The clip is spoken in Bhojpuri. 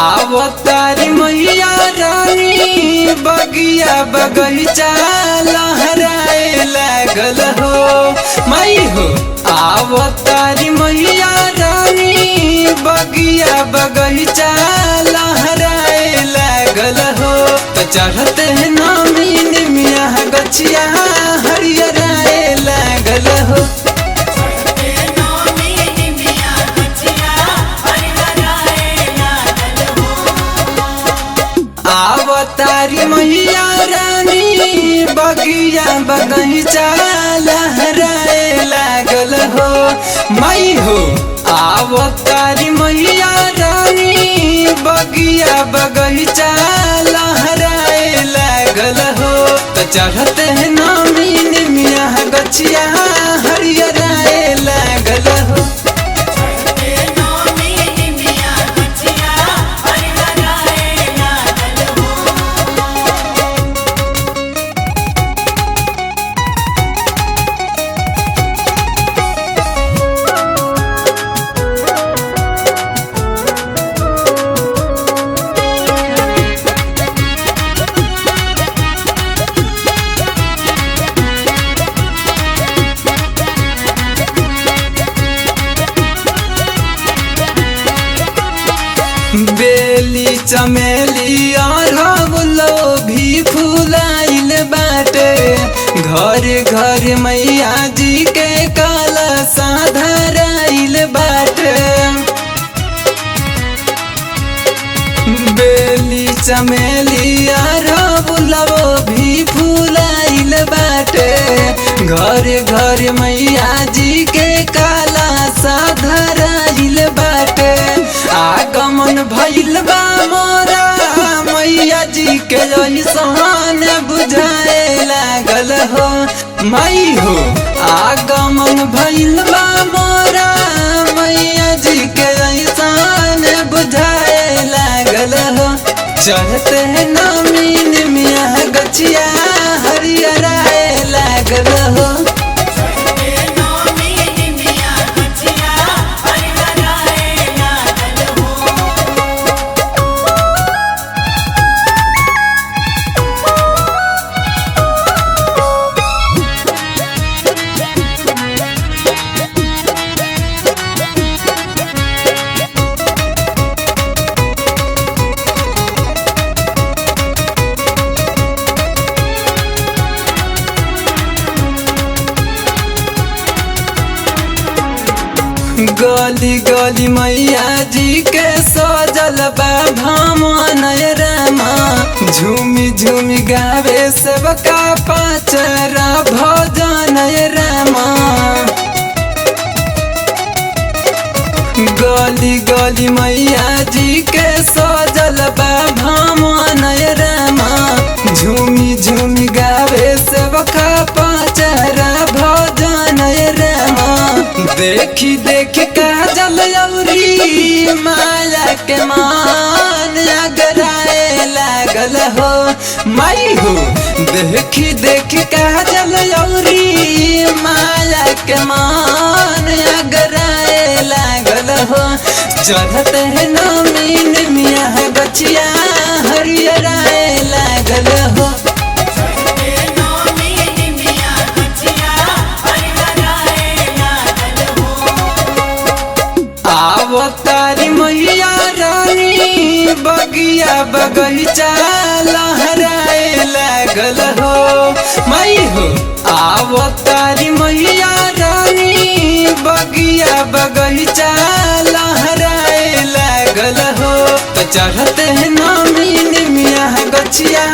आवतारी मैया रानी बगिया बगीचा लहराए लागल हो माई हो। आवतारी मैया रानी बगिया बगीचा लहराए लागल हो। तो चढ़ते नामी मिया गछिया हरियराए लागल हो। आवतारी मैया रानी बगिया बगीचा लहराए लागल हो माई हो। आवतारी मैया रानी बगिया बगीचा लहराए लागल हो। तो चढ़ते नामी मिया गछिया हरियराए लागल हो। बेली चमेली अरहुलो भी फुलाइल बाटे। घर घर मैया जी के कलशा धराइल बाटे। बेली चमेली अरहुलो भी फुलाइल बाटे। घर घर मैया जी के कलशा धराइल बाटे। आगमन भइल बा मोरा मैया जी के जइसन बुझाए लागल हो माई हो। आगमन भइल बा मोरा मैया जी के जइसन बुझाए लागल हो। चढ़ते नामी मिया गछिया हरियराए लागल हो। गली गली मैया जी के सजल बा भवन रामा। झूमी झूमी गावे सबका पाचरा भजन रामा। गली गली मैया जी के सजल बा भवन रामा। झूमी झूमी गावे सबका पाचरा भजन रामा। देखी देखी काजल अउरी माया के मान अगराए लागल हो माई हो। देखी देखी काजल अउरी माया के मान अगराए लागल हो। चढ़ते नामी मिया गछिया हरियराए लागल हो। आवतारी मैया रानी बगिया बगीचा लहराए लागल हो माई हो। आवतारी मैया रानी बगिया बगीचा लहराए लागल हो। तो चढ़ते नामी मिया गछिया